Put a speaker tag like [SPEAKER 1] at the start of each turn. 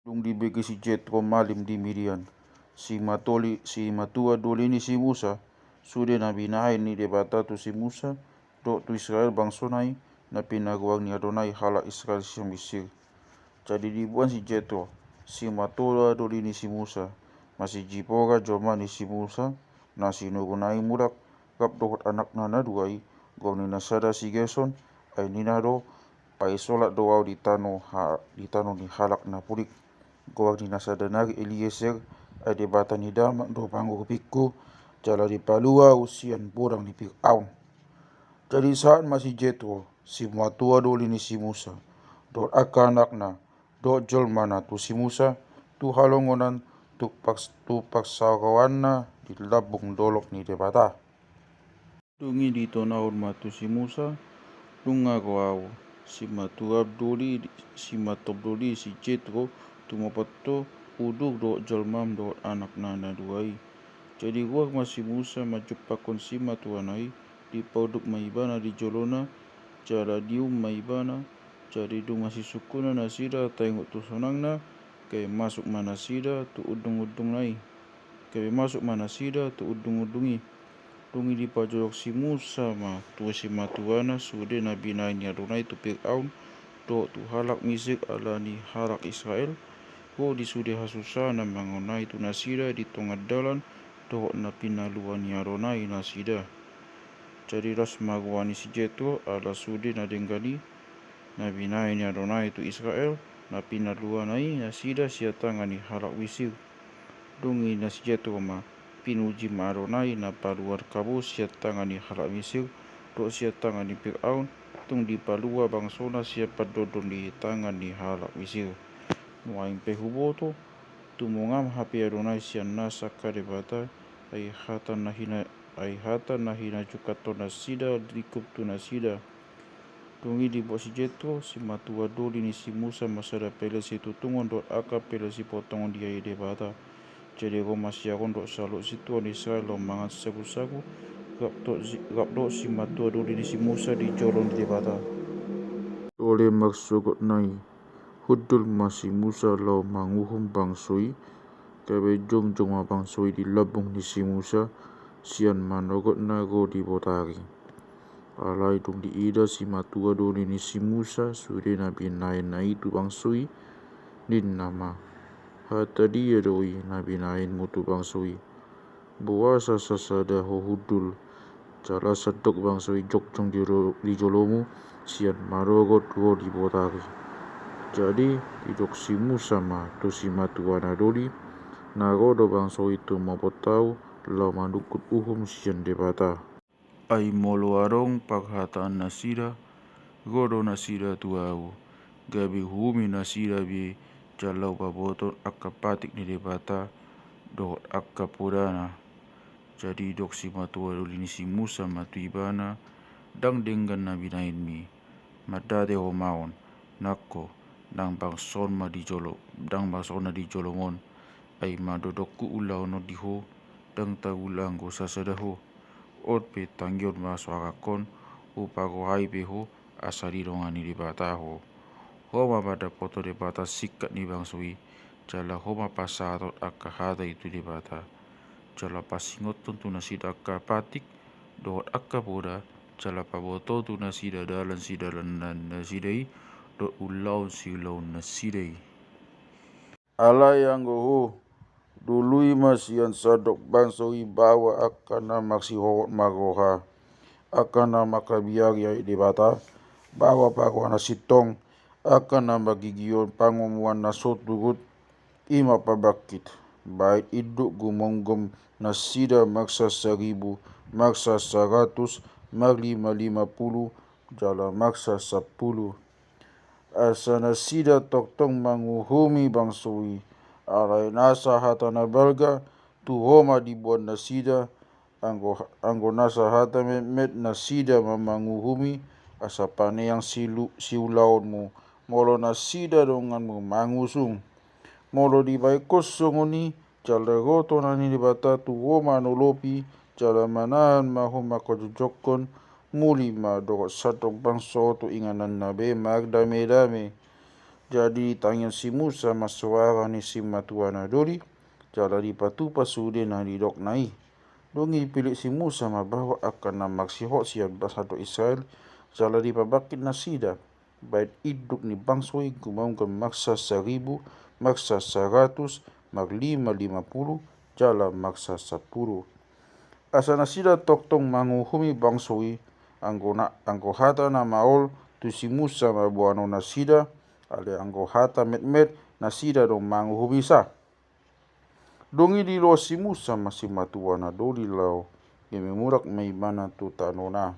[SPEAKER 1] Dung di begi si Jetro malim di Midian. Si matua doli ni si Musa, sude na binahay ni debata tu si Musa, do tu Israel bangsonai, na pinaguang ni Adonai hala Israel si Misir. Jadi dibuan si Jetro, si matola doli ni si Musa, masih jipora joma ni si Musa, na sinugunai murak, kap dohot anak nana duai, gong ni nasada si Gerson, ay ninado, pai solat doau di tano ni halak na purik. Gowak ni nasadanari Eliezer ay debata ni dama do pangu pikku jala di palua usian borang ni Fir'aun. Jadi saat masih Jetro si matua doli ni si Musa do anak na do jol mana tu si Musa tu halongonan tu paksarawana di labung dolok ni debata. Dungi di tonaun matu si Musa dunga goau si matu abdoli si matobdoli si Jetro tumapato uduk do jalmam do anak nana duai. Jadi gua masih Musa majupakon si matuanai di pauduk maibana di jolona cara dium maibana jadi dung masih sukuna nasida tengok tu sonangna kayak masuk mana sida tu udung-udung nai kayak masuk mana sida tu udung-udungi dungi di pajolok si Musa ma tu si matuana sude nabi naini Adonai tu Fir'aun do tu halak misik ala ni halak Israel ko di sude hasusana mangonai tu nasida di tengah dalan do na pinaluan ni Adonai nasida. Jadi ras magwani si Jetro ala sude na denggani na binai ni Adonai tu Israel na pinaluan ai nasida siatanga ni halak wisir dungi na si Jetro ma pinuji ma Adonai na paluar kabu siatanga ni halak wisir do siatanga ni Fir'aun tung di palua bangsona siapa dodon di tangan ni halak wisir. Muaing pehuboto tumungam hapi Adonai sian nasa kadebata ay hata nahina jukato nasida dikup tu nasida dungi di si Jetro si matua doli ni si Musa masada pele si tutungon dot aka pele si potongon dia debata. Jadi ko masih akon dot saluk situ on Israel lo mangan sagu-sagu gap dot si matua doli ni si Musa di jolon di debata. Oleh maksud nai hudul masih Musa lo manguhum bangsoi kabe jong ma bangsoi di labung ni si Musa sian manogot nago di botari alai dung di ida si matua doli ni si Musa sude nabi nain na itu bangsoi din nama hata dia doi nabi nain mutu bangsoi buasa sasada ho hudul cara sedok bangsoi jok jong di jolomu sian marogot go di botari. Jadi idok si Musa ma tu si matuana doli nagodo bangso itu mapotau lau mandukut uhum sian debata. Ai molo arong paghataan nasida godo nasida tuau gabi humi nasida bi jalau paboton akka patik ni debata do akka purana. Jadi dok si matua doli ni si Musa matu ibana dang denggan nabi nain mi madade ho maon nako dang bangson ma di jolo dang bangsona di jolongon ay madodokku ulau no diho dang tagulang go sasadaho ot pe tangyon ma suarakon upago hai beho asari rongani di bataho homa pada foto di bata sikat ni bangsui jala homa pasatot akka itu di bata jala pasingot tentu nasida akka patik dohot akka boda jala paboto tu nasida dalan sidalan nasidai do ulau silau nasidai ala yang goho dului masian sadok bansoi bawa akana maksi hohot magoha akana makabiar ya debata bawa pagoana sitong akana magigion pangomuan nasot dugut ima pabakit bait iduk gumonggom nasida maksa 1000 maksa 100 mag 50 jala maksa 10 asa nasida toktong manguhumi bangsoi alai nasa hata na balga tu homa dibuat nasida anggo nasa hata met nasida mamanguhumi asa pane yang siulaonmu molo nasida donganmu mangusung molo di baikos songoni jala goto nani dibata tu homa nolopi jala manahan mahoma kojojokon muli ma dogot satok bangso tu inganan nabe mag dame Jadi tangan si Musa masuara ni si matua na doli, jala di patupa sude na di dok nai. Dongi pilih si Musa mabawa akan na magsihok siya basado Israel, jala di pabakit na sida. Bait iduk ni bangsoi gumam ke maksa 1,000, maksa 100, mag 550, jala maksa 10. Asa na sida toktong manguhumi bangsoi, angko hata na maol tu si Musa mabuano na sida, ale angko hata met na sida dong manguhumi sa. Dongi di lo si Musa masih matua na doli lao, gemi murak may mana tu tanona.